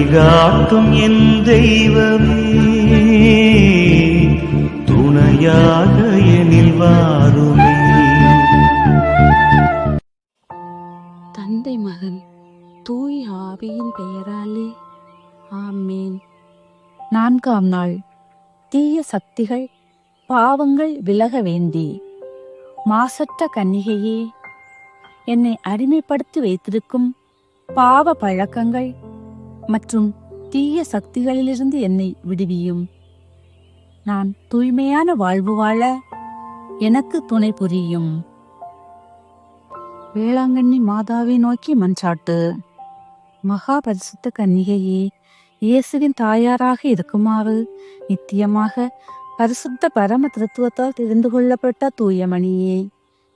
வழிகாட்டும் என் தெய்வமே, துணையாக எனில் வாருமே. தந்தை மகன் தூய் ஆவியின் பெயராலே ஆமேன். 4ஆம் நாள். தீய சக்திகள் பாவங்கள் விலக வேண்டி. மாசற்ற கன்னிகையே, என்னை அடிமைப்படுத்தி வைத்திருக்கும் பாவ பழக்கங்கள் மற்றும் தீய சக்திகளிலிருந்து என்னை விடுவியும். நான் தூய்மையான வாழ்வு வாழ எனக்கு துணை புரியும். வேளாங்கண்ணி மாதாவை நோக்கி மன்றாட்டு. மகா பரிசுத்த கன்னிகையே, இயேசுவின் தாயாராக இருக்குமாறு நித்தியமாக பரிசுத்த பரம திருத்துவத்தால் தெரிந்து கொள்ளப்பட்ட தூயமணியே,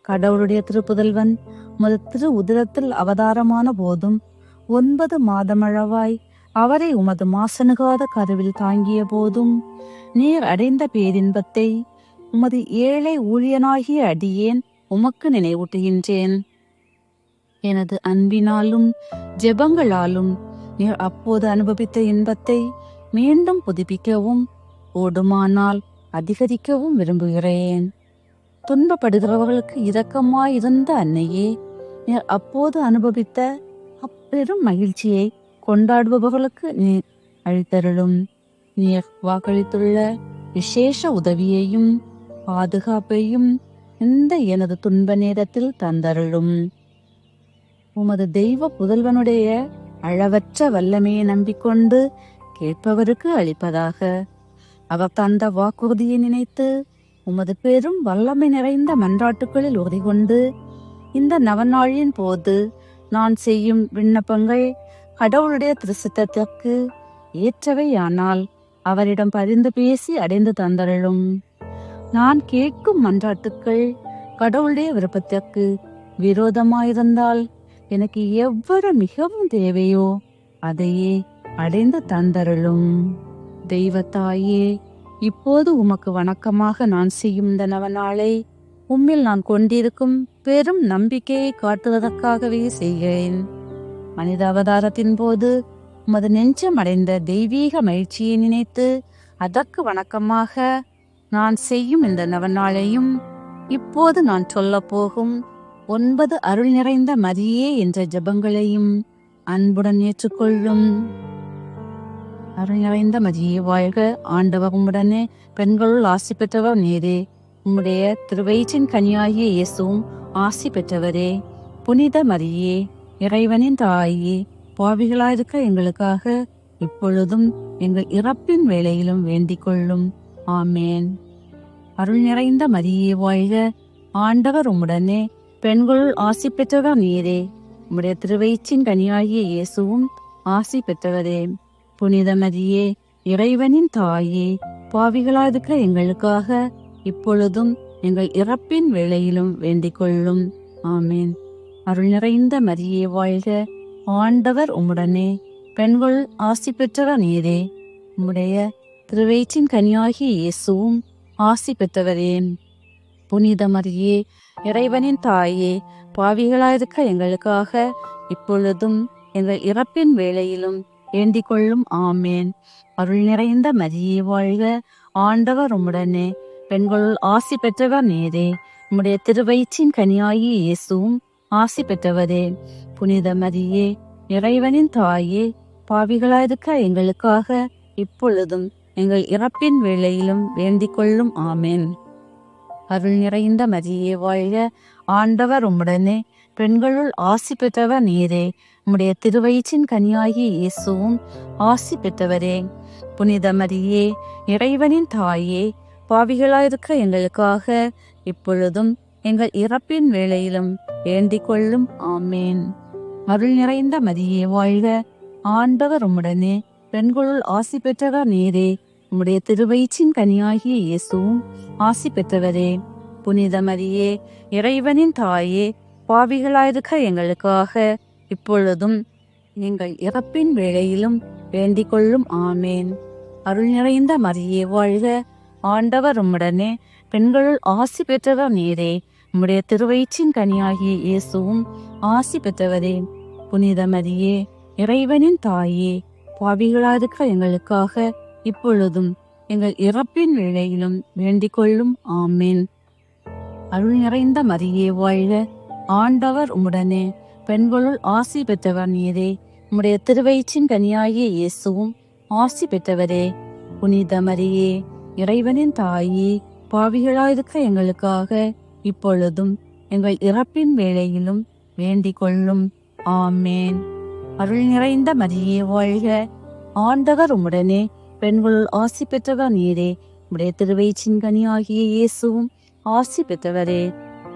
கடவுளுடைய திருப்புதல்வன் திரு உதிரத்தில் அவதாரமான போதும் 9 மாதமளவாய் அவரை உமது மாசணுகாத கருவில் தாங்கிய போதும் நீர் அடைந்த பேரின்பத்தை உமது ஏழை ஊழியனாகிய அடியேன் உமக்கு நினைவூட்டுகின்றேன். எனது அன்பினாலும் ஜெபங்களாலும் நீர் அப்போது அனுபவித்த இன்பத்தை மீண்டும் புதுப்பிக்கவும் ஓடுமானால் அதிகரிக்கவும் விரும்புகிறேன். துன்பப்படுகிறவர்களுக்கு இரக்கமாயிருந்த அன்னையே, நீர் அப்போது அனுபவித்த அப்பெரும் மகிழ்ச்சியை கொண்டாடுபவர்களுக்கு நீர் அளித்தருளும். நீர் வாக்களித்துள்ள விசேஷ உதவியையும் பாதுகாப்பையும் இந்த எனது துன்ப நேரத்தில் தந்தருளும். உமது தெய்வ புதல்வனுடைய அளவற்ற வல்லமையை நம்பிக்கொண்டு கேட்பவருக்கு அளிப்பதாக. அவர் தந்த வாக்குறுதியை நினைத்து உமது பெரும் வல்லமை நிறைந்த மன்றாட்டுகளில் உறுதி கொண்டு இந்த நவநாளின் போது நான் செய்யும் விண்ணப்பங்கள் கடவுளுடைய திருச்சித்தத்திற்கு ஏற்றவையானால் அவரிடம் பரிந்து பேசி அடைந்து தந்தருளும். நான் கேட்கும் மன்றாட்டுக்கள் கடவுளுடைய விருப்பத்திற்கு விரோதமாயிருந்தால் எனக்கு எவ்வளவு மிகவும் தேவையோ அதையே அடைந்து தந்தருளும். தெய்வத்தாயே, இப்போது உமக்கு வணக்கமாக நான் செய்யும் இந்த நவநாளை உம்மில் நான் கொண்டிருக்கும் பெரும் நம்பிக்கையை காட்டுவதற்காகவே செய்கிறேன். மனித அவதாரத்தின் போது உமது நெஞ்சம் அடைந்த தெய்வீக மகிழ்ச்சியை நினைத்து அதற்கு வணக்கமாக நான் செய்யும் இந்த நவநாளையும் இப்போது நான் சொல்ல போகும் 9 அருள் நிறைந்த மரியே என்ற ஜபங்களையும் அன்புடன் ஏற்றுக்கொள்ளும். அருள் நிறைந்த மரியே வாழ்க, ஆண்டவர் உம்முடனே, பெண்களுள் ஆசி பெற்றவர் நீரே. உம்முடைய திருவயிற்றின் கனியாகிய இயேசுவும் ஆசி பெற்றவரே. புனித மரியே, இறைவனின் தாயே, பாவிகளாயிருக்க எங்களுக்காக இப்பொழுதும் எங்கள் இறப்பின் வேளையிலும் வேண்டிக் கொள்ளும். ஆமேன். அருள் நிறைந்த மரியே வாழ்க, ஆண்டவர் உம்முடனே, பெண்களுள் ஆசி பெற்றவர் நீரே. உம்முடைய திருவயிற்றின் கனியாகிய இயேசுவும் ஆசி பெற்றவரே. புனித மரியே, இறைவனின் தாயே, பாவிகளாயிருக்க எங்களுக்காக இப்பொழுதும் எங்கள் இறப்பின் வேளையிலும் வேண்டிக் கொள்ளும். ஆமேன். அருள் நிறைந்த மரியே வாழ்க, ஆண்டவர் உம்முடனே, பெண்கள் ஆசி பெற்றவர் நீரே. உம்முடைய திருவயிற்றின் கனியாகிய இயேசுவும் ஆசி பெற்றவரே. புனித மரியே, இறைவனின் தாயே, பாவிகளாயிருக்க எங்களுக்காக இப்பொழுதும் எங்கள் இறப்பின் வேளையிலும் வேண்டிக் கொள்ளும். ஆமேன். அருள் நிறைந்த மரியே வாழ்க, ஆண்டவர் உம்முடனே, பெண்களுள் ஆசி பெற்றவர் நீரே. உம்முடைய திருவயிற்றின் கனியாகிய இயேசுவும் ஆசி பெற்றவரே. புனித மரியே, இறைவனின் தாயே, பாவிகளாயிருக்க எங்களுக்காக இப்பொழுதும் எங்கள் இறப்பின் வேளையிலும் வேண்டிக் கொள்ளும். ஆமேன். அருள் நிறைந்த மரியே வாழ்க, ஆண்டவர் உம்முடனே, பெண்களுள் ஆசி பெற்றவர் நீரே. உம்முடைய திருவயிற்றின் கனியாகிய இயேசுவும் ஆசி பெற்றவரே. புனித மரியே, இறைவனின் தாயே, பாவிகளாயிருக்க எங்களுக்காக இப்பொழுதும் எங்கள் இறப்பின் வேளையிலும் வேண்டிக் கொள்ளும். ஆமேன். அருள் நிறைந்த மரியே வாழ்க, ஆண்டவர் உம்முடனே, பெண்களுள் ஆசி பெற்றவர் நீரே. உம்முடைய திருவயிற்றின் கனியாகிய இயேசுவும் ஆசி பெற்றவரே. புனித மரியே, இறைவனின் தாயே, பாவிகளாயிருக்க எங்களுக்காக இப்பொழுதும் எங்கள் இறப்பின் வேளையிலும் வேண்டிக் கொள்ளும். ஆமேன். அருள் நிறைந்த மரியே வாழ்க, ஆண்டவர் உம்முடனே, பெண்களுள் ஆசி பெற்றவர் நீரே. உம்முடைய திருவயிற்றின் கனியாகிய இயேசுவும் ஆசி பெற்றவரே. புனித மரியே, இறைவனின் தாயே, பாவிகளாயிருக்கிற எங்களுக்காக இப்பொழுதும் எங்கள் இறப்பின் வேளையிலும் வேண்டிக் கொள்ளும். ஆமேன். அருள் நிறைந்த மரியே வாழ்க, ஆண்டவர் உம்முடனே, பெண்களுள் ஆசி பெற்றவர் நீரே. உம்முடைய திருவயிற்றின் கனியாகிய இயேசுவும் ஆசி பெற்றவரே. புனித மரியே, இறைவனின் தாயே, பாவிகளாயிருக்கிற எங்களுக்காக இப்பொழுதும் எங்கள் இறப்பின் வேளையிலும் வேண்டிக் கொள்ளும். ஆமேன். அருள் நிறைந்த மரியே வாழ்க, ஆண்டவர் உம்முடனே, பெண்களுள் ஆசி பெற்றவர் நீரே. உம்முடைய திருவயிற்றின் கனியாகிய இயேசுவும் ஆசி பெற்றவரே.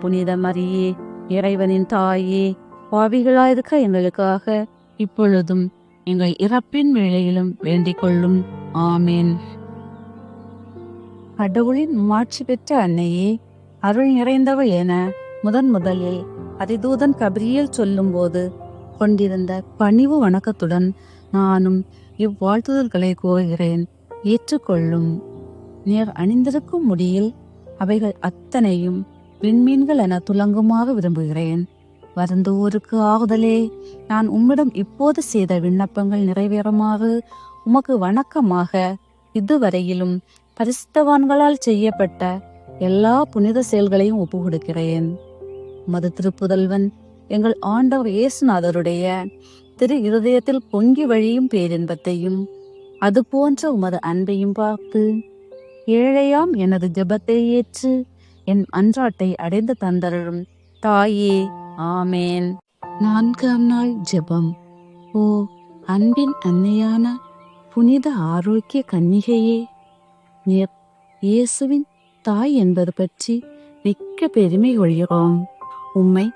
புனித மரியே, இறைவனின் தாயே, பாவிகளாயிருக்க எங்களுக்காக இப்பொழுதும் எங்கள் இறப்பின் வேளையிலும் வேண்டிக் கொள்ளும். ஆமேன். கடவுளின் மாட்சி பெற்ற அன்னையே, அருள் நிறைந்தவள் என முதலில் அதிதூதன் கபிரியேல் சொல்லும் போது கொண்டிருந்த பணிவு வணக்கத்துடன் நானும் இவ்வாழ்த்துதல்களை கூறுகிறேன். ஏற்றுக்கொள்ளும். நீர் அணிந்திருக்கும் முடியில் அவைகள் அத்தனையும் விண்மீன்கள் என துலங்குமாறு விரும்புகிறேன். வருந்தோருக்கு ஆறுதலே, நான் உம்மிடம் இப்போது செய்த விண்ணப்பங்கள் நிறைவேறுமாறு உமக்கு வணக்கமாக இதுவரையிலும் பரிசுத்தவான்களால் செய்யப்பட்ட எல்லா புனித செயல்களையும் ஒப்பு கொடுக்கிறேன். உமது திருப்புதல்வன் எங்கள் ஆண்டவர் இயேசுநாதருடைய திரு இருதயத்தில் பொங்கி வழியும் பேரின்பத்தையும் அது போன்ற உமது அன்பையும் பார்த்து ஏழையாம் எனது ஜெபத்தை ஏற்று என் அன்றாட்டை அடைந்து தந்தருளும் தாயே. ஆமேன். 4ஆம் நாள் ஜெபம். ஓ அன்பின் அன்னையான புனித ஆரோக்கிய கன்னிகையே, நீர் இயேசுவின் தாய் என்பது பற்றி மிக்க பெருமை கொள்கிறோம். உம்மை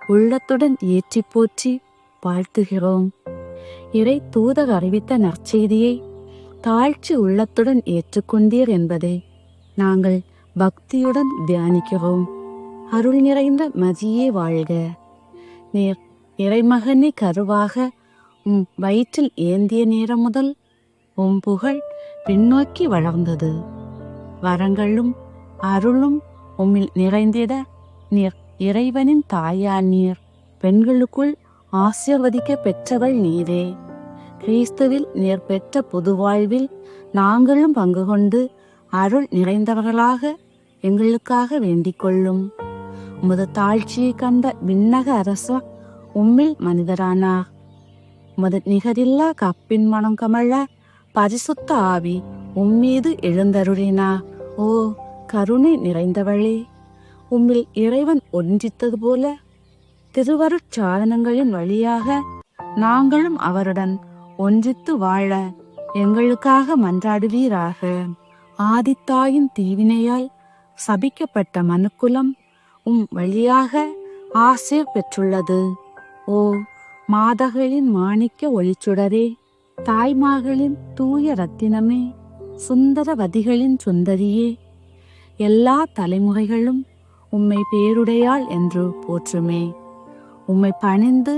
உள்ளத்துடன் ஏற்றி போற்றி வாழ்த்துகிறோம். இறை தூதர் அறிவித்த நற்செய்தியை தாழ்ச்சி உள்ளத்துடன் ஏற்றுக்கொண்டீர் என்பதை நாங்கள் பக்தியுடன் தியானிக்கிறோம். அருள் நிறைந்த மரியே வாழ்க. நீர் இறைமகனை கருவாக உம் வயிற்றில் ஏந்திய நேரம் முதல் உம் புகழ் பின்னோக்கி வளர்ந்தது. வரங்களும் அருளும் உம்மில் நிறைந்திட நீர் இறைவனின் தாயானீர். பெண்களுக்குள் ஆசீர்வதிக்க பெற்றவள் நீரே. கிறிஸ்துவில் நீர் பெற்ற புது வாழ்வில் நாங்களும் பங்கு கொண்டு அருள் நிறைந்தவர்களாக எங்களுக்காக வேண்டிக் கொள்ளும். உமது தாழ்ச்சியை கண்ட விண்ணக அரசர் உம்மில் மனிதரானார். உமது நிகரில்லா கப்பின் மனம் கமழ பரிசுத்த ஆவி உம்மீது எழுந்தருளினார். ஓ கருணை நிறைந்தவளே, உம்மில் இறைவன் ஒன்றித்தது போல திருவருட்சாதனங்களின் வழியாக நாங்களும் அவருடன் ஒன்றித்து வாழ எங்களுக்காக மன்றாடுவீராக. ஆதித்தாயின் தீவினையால் சபிக்கப்பட்ட மனுக்குலம் உம் வழியாக ஆசீர் பெற்றுள்ளது. ஓ மாதகளின் மாணிக்க ஒளிச்சுடரே, தாய்மார்களின் தூய ரத்தினமே, சுந்தரவதிகளின் சுந்தரியே, எல்லா தலைமுறைகளும் உம்மை பேருடையாள் என்று போற்றுமே. உம்மை பணிந்து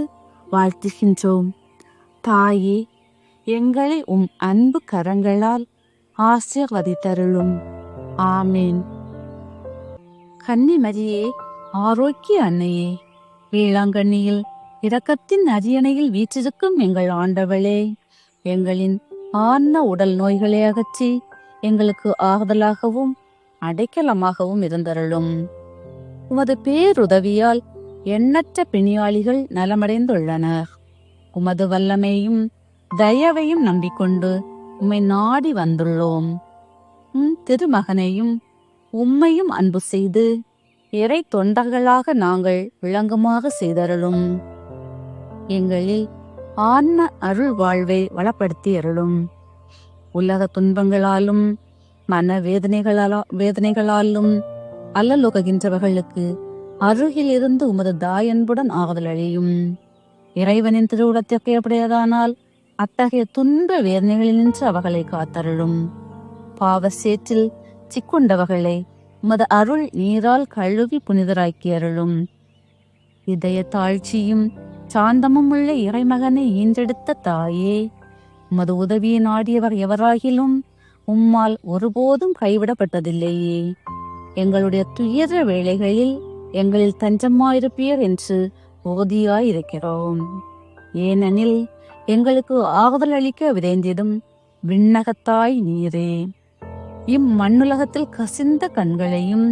வாழ்த்துகின்றோம். தாயே, எங்களை உம் அன்பு கரங்களால் ஆசீர்வதித்தருளும். ஆமேன். கன்னி மரியே, ஆரோக்கிய அன்னையே, வேளாங்கண்ணியில் இரக்கத்தின் அரியணையில் வீற்றிருக்கும் எங்கள் ஆண்டவளே, எங்களின் ஆன்ம உடல் நோய்களை அகற்றி எங்களுக்கு ஆறுதலாகவும் அடைக்கலமாகவும் இருந்தருளும். உமது பேருதவியால் எண்ணற்ற பிணியாளிகள் நலமடைந்துள்ளனர். உமது வல்லமையும் தயவையும் நம்பிக்கொண்டு உம்மை நாடி வந்துள்ளோம். உம் திருமகனையும் உம்மையும் அன்பு செய்து இறை தொண்டர்களாக நாங்கள் விளங்குமாறு செய்தருளும். எங்களில் ஆன்ம அருள் வாழ்வை வளப்படுத்தி அருளும். உலக துன்பங்களாலும் மன வேதனைகளாலும் அல்லலுகின்றவர்களுக்கு அருகில் இருந்து உமது தாயன்புடன் ஆறுதல் அழியும். இறைவனின் திருவுளத்திற்கு ஏற்படையதானால் அத்தகைய துன்ப வேதனைகளினின்று அவர்களை காத்தருளும். பாவ சேற்றில் சிக்குண்டவர்களை உமது அருள் நீரால் கழுவி புனிதராக்கி அருளும். இதய தாழ்ச்சியும் சாந்தமும் உள்ள இறைமகனை ஈன்றெடுத்த தாயே, உமது உதவியை நாடியவர் எவராகிலும் உம்மால் ஒருபோதும் கைவிடப்பட்டதில்லையே. எங்களுடைய துயர வேளைகளில் எங்களில் தஞ்சமாயிருப்பீர் என்று உறுதியாயிருக்கிறோம். ஏனெனில் எங்களுக்கு ஆறுதல் அளிக்க விரைந்திடும் விண்ணகத்தாய் நீரே. இம்மண்ணுலகத்தில் கசிந்த கண்களையும்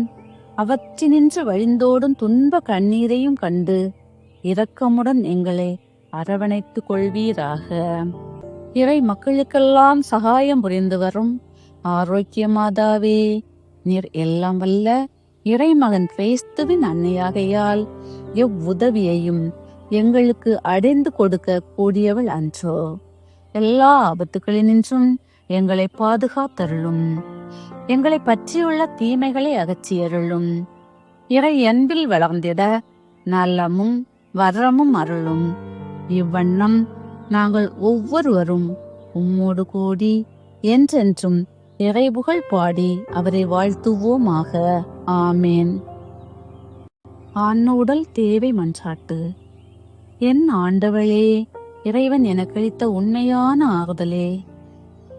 அவற்றினின்று வழிந்தோடும் துன்ப கண்ணீரையும் கண்டு இரக்கமுடன் எங்களை அரவணைத்துக் கொள்வீராக. இறை மக்களுக்கெல்லாம் சகாயம் புரிந்து வரும் ஆரோக்கிய மாதாவே, நீர் எல்லாம் வல்ல இறைமகன் கிறிஸ்துவின் அன்னையாகையால் எவ்வுதவியையும் எங்களுக்கு அடைந்து கொடுக்க கூடியவள் அன்றோ. எல்லா ஆபத்துகளினின்றும் எங்களை பாதுகாத்தருளும். எங்களை பற்றியுள்ள தீமைகளை அகற்றியருளும். இறை அன்பில் வளர்ந்திட நலமும் வரமும் அருளும். இவ்வண்ணம் நாங்கள் ஒவ்வொருவரும் உம்மோடு கூடி என்றென்றும் இறைபுகழ் பாடி அவரை வாழ்த்துவோமாக. ஆமேன். ஆன்ம தேவை மன்றாட்டு. என் ஆண்டவளே, இறைவன் எனக்களித்த உண்மையான ஆறுதலே,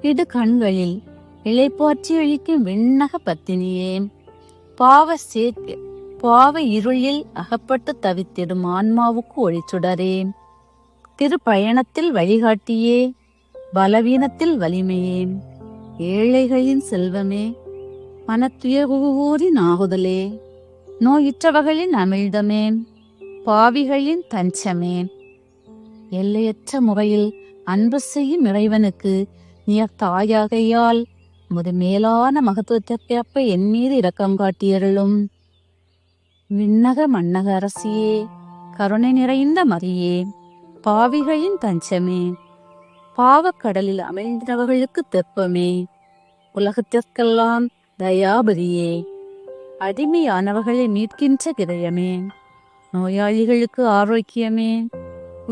இடு கண்களில் இளைப்பாற்றி அளிக்கும் விண்ணக பத்தினியே, பாவ இருளில் அகப்பட்டு தவித்திடும் ஆன்மாவுக்கு ஒளிச்சுடரே, திருப்பயணத்தில் வழிகாட்டியே, பலவீனத்தில் வலிமையே, ஏழைகளின் செல்வமே, மனத்துயர்வோரின் ஆகுதலே, நோயுற்றவர்களின் அமிழ்தமே, பாவிகளின் தஞ்சமே, எல்லையற்ற முறையில் அன்பு செய்யும் இறைவனுக்கு நீர் தாயாகையால் உமது மேலான மகத்துவத்திற்கேற்ப என் மீது இரக்கம் காட்டியருளும். விண்ணக மன்னக அரசியே, கருணை நிறைந்த மரியே, பாவிகளின் தஞ்சமே, பாவக்கடலில் அமிழ்ந்தவர்களுக்கு தெப்பமே, உலகத்திற்கெல்லாம் தயாபரியே, அடிமையானவர்களை மீட்கின்ற கிரயமே, நோயாளிகளுக்கு ஆரோக்கியமே,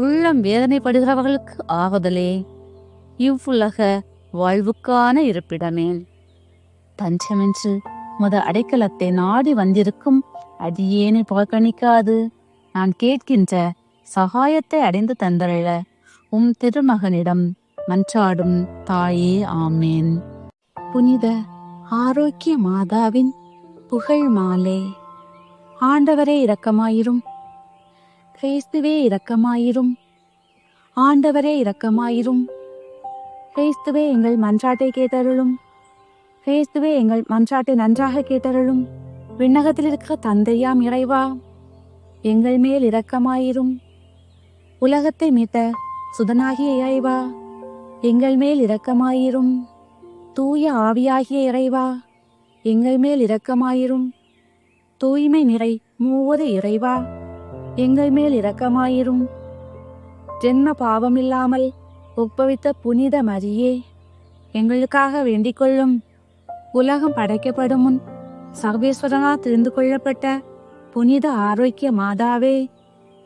உள்ளம் வேதனைப்படுகிறவர்களுக்கு ஆறுதலே, இவ்வுலக வாழ்வுக்கான இருப்பிடமே, தஞ்சமென்று உமது அடைக்கலத்தை நாடி வந்திருக்கும் அடியேனை புறக்கணிக்காது நான் கேட்கின்ற சகாயத்தை அடைந்து தந்தருள உம் திருமகனிடம் மன்றாடும் தாயே. ஆமேன். புனித ஆரோக்கிய மாதாவின் புகழ் மாலை. ஆண்டவரே இரக்கமாயிரும். கிறிஸ்துவே இரக்கமாயிரும். ஆண்டவரே இரக்கமாயிரும். கிறிஸ்துவே எங்கள் மன்றாட்டை கேட்டருளும். கிறிஸ்துவே எங்கள் மன்றாட்டை நன்றாக கேட்டருளும். விண்ணகத்தில் இருக்கிற தந்தையாம் இறைவா, எங்கள் மேல் இரக்கமாயிரும். உலகத்தை மீட்ட சுதனாகிய இறைவா, எங்கள் மேல் இரக்கமாயிரும். தூய ஆவியாகிய இறைவா, எங்கள் மேல் இரக்கமாயிரும். தூய்மை நிறை மூவரு இறைவா, எங்கள் மேல் இரக்கமாயிரும். ஜென்ம பாவமில்லாமல் உட்பவித்த புனித மரியே, எங்களுக்காக வேண்டிக் கொள்ளும். உலகம் படைக்கப்படும் முன் சர்வேஸ்வரனால் தெரிந்து கொள்ளப்பட்ட புனித ஆரோக்கிய மாதாவே,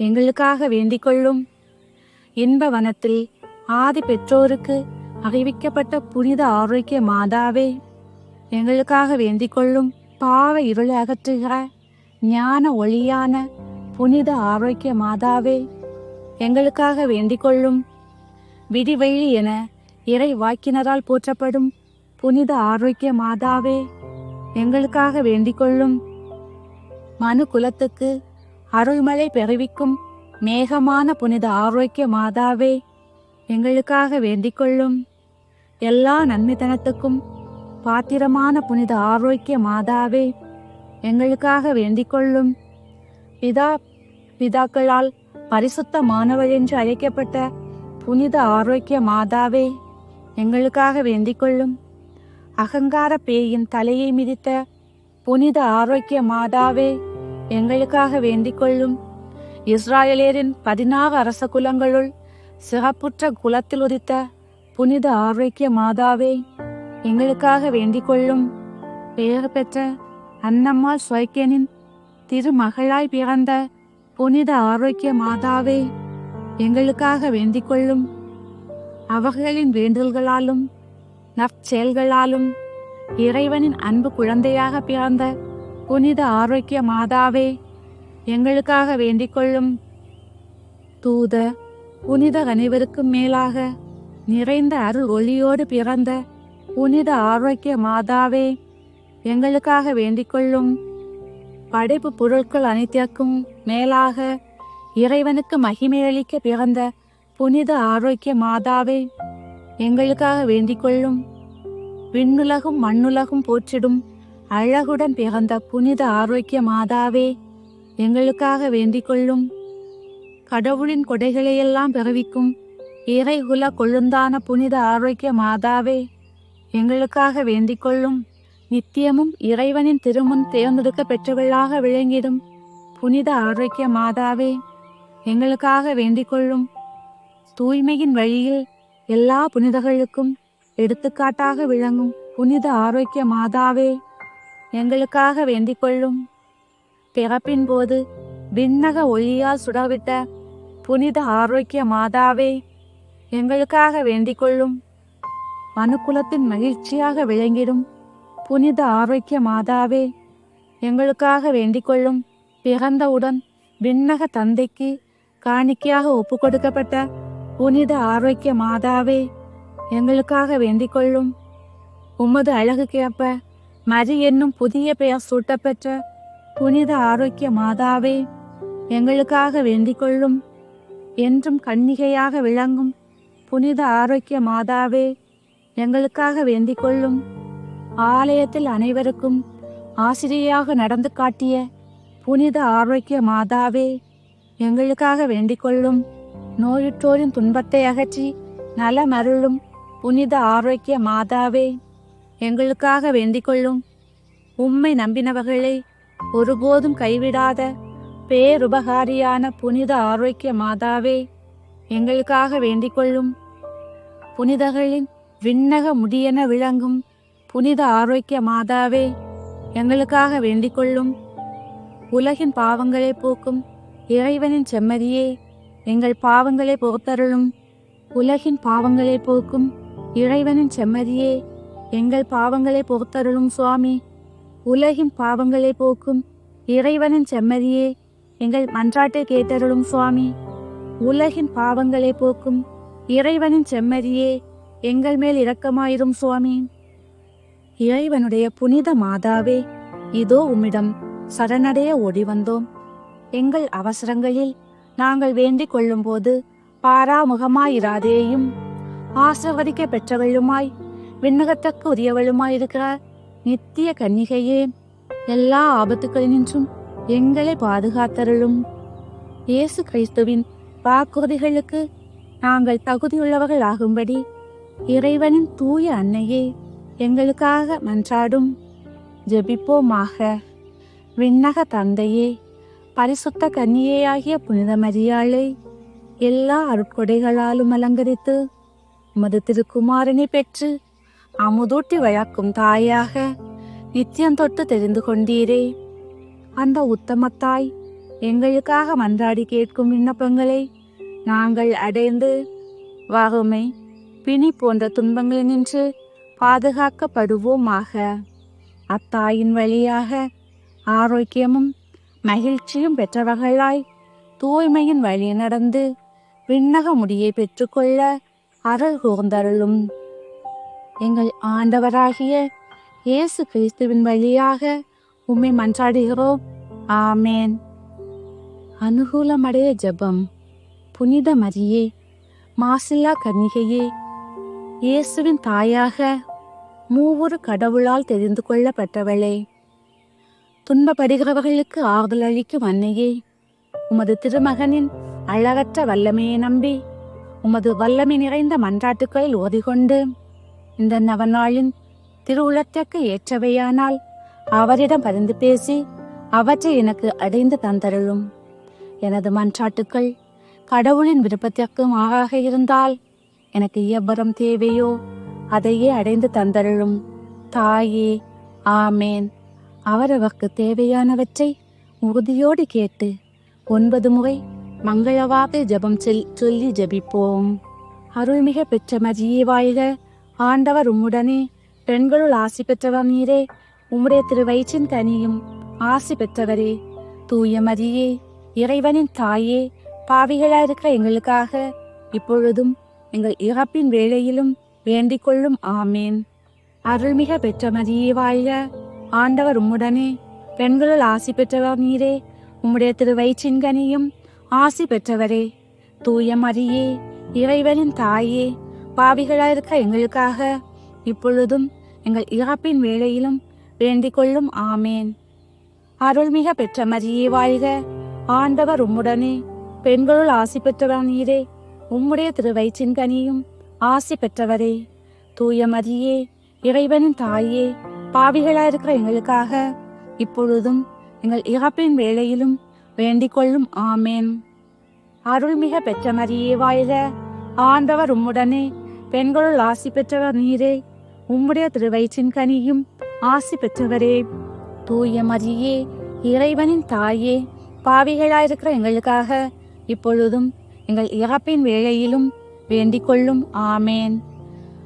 எங்களுக்காக வேண்டிக் கொள்ளும். இன்ப வனத்தில் ஆதி பெற்றோருக்கு அறிவிக்கப்பட்ட புனித ஆரோக்கிய மாதாவே, எங்களுக்காக வேண்டிக் கொள்ளும். பாவ இருளை அகற்றுகிற ஞான ஒளியான புனித ஆரோக்கிய மாதாவே, எங்களுக்காக வேண்டிக் கொள்ளும். விடிவெள்ளி என இறை வாக்கினரால் போற்றப்படும் புனித ஆரோக்கிய மாதாவே, எங்களுக்காக வேண்டிக் கொள்ளும். மனு குலத்துக்கு அருள்மழை பெறுவிக்கும் மேகமான புனித ஆரோக்கிய மாதாவே, எங்களுக்காக வேண்டிக் கொள்ளும். எல்லா நன்மைத்தனத்துக்கும் பாத்திரமான புனித ஆரோக்கிய மாதாவே, எங்களுக்காக வேண்டிக் கொள்ளும். பிதாக்களால் பரிசுத்தமானவள் என்று அழைக்கப்பட்ட புனித ஆரோக்கிய மாதாவே, எங்களுக்காக வேண்டிக் கொள்ளும். அகங்கார பேயின் தலையை மிதித்த புனித ஆரோக்கிய மாதாவே, எங்களுக்காக வேண்டிக் கொள்ளும். இஸ்ராயலேரின் 16 அரச குலங்களுள் சிறப்புற்ற குலத்தில் உதித்த புனித ஆரோக்கிய மாதாவே, எங்களுக்காக வேண்டிக் கொள்ளும். பெயர் பெற்ற அன்னம்மாள் ஸ்வைக்கனின் திருமகளாய் பிறந்த புனித ஆரோக்கிய மாதாவே, எங்களுக்காக வேண்டிக் கொள்ளும். அவர்களின் வேண்டல்களாலும் நற்செயல்களாலும் இறைவனின் அன்பு குழந்தையாக பிறந்த புனித ஆரோக்கிய மாதாவே, எங்களுக்காக வேண்டிக் கொள்ளும். தூத புனித அனைவருக்கும் மேலாக நிறைந்த அருள் ஒளியோடு பிறந்த புனித ஆரோக்கிய மாதாவே, எங்களுக்காக வேண்டிக் கொள்ளும். படைப்பு பொருட்கள் அனைத்திற்கும் மேலாக இறைவனுக்கு மகிமையளிக்க பிறந்த புனித ஆரோக்கிய மாதாவே, எங்களுக்காக வேண்டிக் கொள்ளும். விண்ணுலகும் மண்ணுலகும் போற்றிடும் அழகுடன் பிறந்த புனித ஆரோக்கிய மாதாவே, எங்களுக்காக வேண்டிக் கொள்ளும். கடவுளின் கொடைகளையெல்லாம் பிறவிக்கும் இறைகுல கொழுந்தான புனித ஆரோக்கிய மாதாவே, எங்களுக்காக வேண்டிக் கொள்ளும். நித்தியமும் இறைவனின் திருமுன் தேர்ந்தெடுக்க பெற்றவர்களாக விளங்கிடும் புனித ஆரோக்கிய மாதாவே, எங்களுக்காக வேண்டிக் கொள்ளும். தூய்மையின் வழியில் எல்லா புனிதர்களுக்கும் எடுத்துக்காட்டாக விளங்கும் புனித ஆரோக்கிய மாதாவே, எங்களுக்காக வேண்டிக் கொள்ளும். பிறப்பின் போது விண்ணக ஒளியால் சுடவிட்ட புனித ஆரோக்கிய மாதாவே, எங்களுக்காக வேண்டிக் கொள்ளும். மனுக்குலத்தின் மகிழ்ச்சியாக விளங்கிடும் புனித ஆரோக்கிய மாதாவே, எங்களுக்காக வேண்டிக் கொள்ளும். பிறந்தவுடன் விண்ணக தந்தைக்கு காணிக்கையாக ஒப்பு கொடுக்கப்பட்ட புனித ஆரோக்கிய மாதாவே, எங்களுக்காக வேண்டிக் கொள்ளும். உமது அழகுக்கேற்ப மரி என்னும் புதிய பெயர் சூட்டப்பெற்ற புனித ஆரோக்கிய மாதாவே, எங்களுக்காக வேண்டிக் கொள்ளும். என்றும் கன்னிகையாக விளங்கும் புனித ஆரோக்கிய மாதாவே, எங்களுக்காக வேண்டிக் கொள்ளும். ஆலயத்தில் அனைவருக்கும் ஆசிரியராக நடந்து காட்டிய புனித ஆரோக்கிய மாதாவே, எங்களுக்காக வேண்டிக் கொள்ளும். நோயுற்றோரின் துன்பத்தை அகற்றி நலமருளும் புனித ஆரோக்கிய மாதாவே, எங்களுக்காக வேண்டிக் கொள்ளும். உம்மை நம்பினவர்களை ஒருபோதும் கைவிடாத பேருபகாரியான புனித ஆரோக்கிய மாதாவே, எங்களுக்காக வேண்டிக் கொள்ளும். புனிதர்களின் விண்ணக முடியென விளங்கும் புனித ஆரோக்கிய மாதாவே, எங்களுக்காக வேண்டிக் கொள்ளும். உலகின் பாவங்களை போக்கும் இறைவனின் செம்மறியே, எங்கள் பாவங்களை பொறுத்தருளும். உலகின் பாவங்களை போக்கும் இறைவனின் செம்மறியே, எங்கள் பாவங்களை பொறுத்தருளும் சுவாமி. உலகின் பாவங்களை போக்கும் இறைவனின் செம்மறியே, எங்கள் மன்றாட்டை கேட்டருளும் சுவாமி. உலகின் பாவங்களை போக்கும் இறைவனின் செம்மறியே, எங்கள் மேல் இரக்கமாயிரும் சுவாமி. இறைவனுடைய புனித மாதாவே, இதோ உம்மிடம் சரணடைய ஓடி வந்தோம். எங்கள் அவசரங்களில் நாங்கள் வேண்டிக் கொள்ளும் போது பாராமுகமாயிராதேயும். ஆசிர்வதிக்க பெற்றவளுமாய் விண்ணகத்தக்கு உரியவளுமாயிருக்கிற நித்திய கன்னிகையே, எல்லா ஆபத்துக்களினின்றும் எங்களை பாதுகாத்தருளும். இயேசு கிறிஸ்துவின் வாக்குறுதிகளுக்கு நாங்கள் தகுதியுள்ளவர்கள் ஆகும்படி இறைவனின் தூய அன்னையே, எங்களுக்காக மன்றாடும். ஜெபிப்போமாக. விண்ணக தந்தையே, பரிசுத்த கன்னியேயாகிய புனித மரியாளை எல்லா அருட்கொடைகளாலும் அலங்கரித்து உமது திருக்குமாரனை பெற்று அமுதூட்டி வளர்க்கும் தாயாக நித்தியம் தொட்டு தெரிந்து கொண்டீரே. அந்த உத்தமத்தாய் எங்களுக்காக மன்றாடி கேட்கும் விண்ணப்பங்களை நாங்கள் அடைந்து வறுமை பிணி போன்ற துன்பங்களினின்று பாதுகாக்கப்படுவோமாக. அத்தாயின் வழியாக ஆரோக்கியமும் மகிழ்ச்சியும் பெற்றவர்களாய் தூய்மையின் வழி நடந்து விண்ணக முடியை பெற்றுக்கொள்ள அருள் கூர்ந்தருளும். எங்கள் ஆண்டவராகிய இயேசு கிறிஸ்துவின் வழியாக உம்மை மன்றாடுகிறோம். ஆமேன். அனுகூலமடைய ஜெபம். புனித மரியே, மாசில்லா கன்னிகையே, இயேசுவின் தாயாக மூவொரு கடவுளால் தெரிந்து கொள்ளப்பட்டவளே, துன்பப்படுகிறவர்களுக்கு ஆறுதல் அளிக்கும் அன்னையே, உமது திருமகனின் அழகற்ற வல்லமையை நம்பி உமது வல்லமை நிறைந்த மன்றாட்டுக்களில் ஓதிக்கொண்டு இந்த நவநாளின் திருவுளத்திற்கு ஏற்றவையானால் அவரிடம் பரிந்து பேசி அவற்றை எனக்கு அடைந்து தந்தருளும். எனது மன்றாட்டுக்கள் கடவுளின் விருப்பத்திற்கு மாறாக இருந்தால் எனக்கு எவ்வரம் தேவையோ அதையே அடைந்து தந்தருளும். தாயே, ஆமேன். அவரவர்க்கு தேவையானவற்றை உறுதியோடு கேட்டு 9 முறை மங்களவாக ஜெபம் சொல்லி ஜெபிப்போம். அருள்மிக பெற்ற மரியே வாழ்க, ஆண்டவர் உம்முடனே, பெண்களுள் ஆசி பெற்றவர் நீரே, உம்முடைய திருவயிற்றின் கனியும் ஆசி பெற்றவரே. தூய மரியே, இறைவனின் தாயே, பாவிகளாயிருக்கிற எங்களுக்காக இப்பொழுதும் எங்கள் இறப்பின் வேளையிலும் வேண்டிக் கொள்ளும். ஆமேன். அருள்மிக பெற்ற மரியே வாழ்க, ஆண்டவர் உம்முடனே, பெண்களுள் ஆசி பெற்றவர் நீரே, உம்முடைய திருவயிற்றின் கனியும் ஆசி பெற்றவரே. தூய மரியே, இறைவனின் தாயே, பாவிகளாயிருக்க எங்களுக்காக இப்பொழுதும் எங்கள் இறப்பின் வேளையிலும் வேண்டிக் கொள்ளும். ஆமேன். அருள்மிக பெற்ற மரியே வாழ்க, ஆண்டவர் உம்முடனே, பெண்களுள் ஆசி பெற்றவர் நீரே, உம்முடைய திருவயிற்றின் கனியும் ஆசி பெற்றவரே. தூய மரியே, இறைவனின் தாயே, பாவிகளாயிருக்கிற எங்களுக்காக இப்பொழுதும் எங்கள் இறப்பின் வேளையிலும் வேண்டிக் கொள்ளும். ஆமேன். அருள்மிக பெற்ற மரியே வாழ்க, ஆண்டவர் உம்முடனே, பெண்களுள் ஆசி பெற்றவர் நீரே, உம்முடைய திருவயிற்றின் கனியும் ஆசி பெற்றவரே. தூய மரியே, இறைவனின் தாயே, பாவிகளாயிருக்கிற எங்களுக்காக இப்பொழுதும் எங்கள் இறப்பின் வேளையிலும் வேண்டிக் கொள்ளும். ஆமேன்.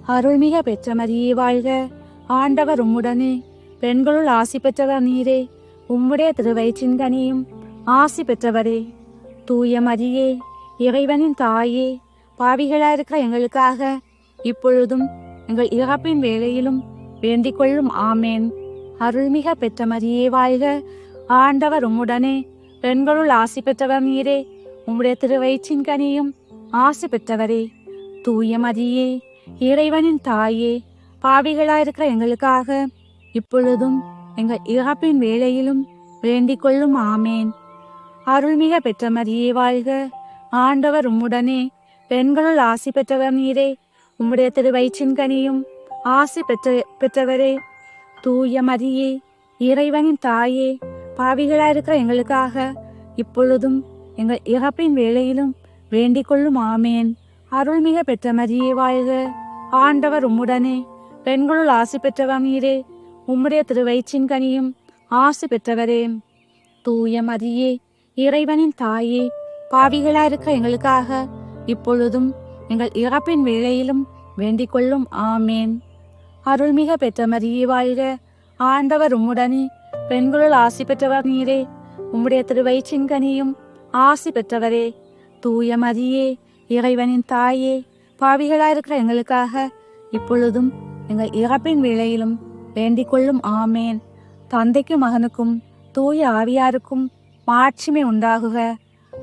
அருள்மிக பெற்ற மரியே வாழ்க, ஆண்டவர் உம்முடனே, பெண்களுள் ஆசி பெற்றவர் நீரே, உம்முடைய திருவயிற்றின் கனியும் ஆசி பெற்றவரே. தூய மரியே, இறைவனின் தாயே, பாவிகளாயிருக்கிற எங்களுக்காக இப்பொழுதும் எங்கள் இறப்பின் வேளையிலும் வேண்டிக் கொள்ளும். ஆமேன். அருள்மிக பெற்ற மரியே வாழ்க, ஆண்டவர் உம்முடனே, பெண்களுள் ஆசி பெற்றவர் நீரே, உம்முடைய திருவயிற்றின் கனியும் ஆசி பெற்றவரே. தூய மரியே, இறைவனின் தாயே, பாவிகளாயிருக்கிற எங்களுக்காக இப்பொழுதும் எங்கள் இறப்பின் வேளையிலும் வேண்டிக் கொள்ளும். ஆமேன். அருள்மிக பெற்ற மரியே வாழ்க, ஆண்டவர் உம்முடனே, பெண்களுள் ஆசி பெற்றவர் நீரே, உம்முடைய திருவயிற்றின் கனியும் ஆசி பெற்றவரே. தூய மரியே, இறைவனின் தாயே, பாவிகளாயிருக்கிற எங்களுக்காக இப்பொழுதும் எங்கள் இறப்பின் வேளையிலும் வேண்டிக் கொள்ளும். ஆமேன். அருள்மிக பெற்ற மரியே வாழ்க, ஆண்டவர் உம்முடனே, பெண்களுள் ஆசி பெற்றவர் நீரே, உம்முடைய திருவயிற்றின் கனியும் ஆசி பெற்றவரே. தூய மரியே, இறைவனின் தாயே, பாவிகளாயிருக்கிற எங்களுக்காக இப்பொழுதும் எங்கள் இறப்பின் வேளையிலும் வேண்டிக் கொள்ளும். ஆமேன். அருள்மிக பெற்ற மரியே வாழ்க, ஆண்டவர் உம்முடனே, பெண்களுள் ஆசி பெற்றவர் நீரே, உம்முடைய திருவயிற்றின் கனியும் ஆசி பெற்றவரே. தூய மரியே, இறைவனின் தாயே, பாவிகளாயிருக்கிற எங்களுக்காக இப்பொழுதும் எங்கள் இறப்பின் வேளையிலும் வேண்டிக் கொள்ளும். ஆமேன். தந்தைக்கும் மகனுக்கும் தூய ஆவியாருக்கும் மாட்சிமை உண்டாகுக,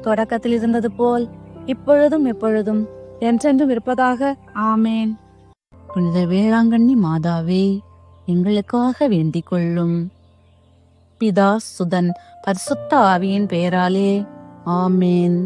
தொடக்கத்தில் இருந்தது போல் இப்பொழுதும் எப்பொழுதும் என்றென்றும் இருப்பதாக. ஆமேன். புனித வேளாங்கண்ணி மாதாவே, எங்களுக்காக வேண்டிக் கொள்ளும். பிதா, சுதன், பரிசுத்த ஆவியின் பெயராலே. ஆமேன்.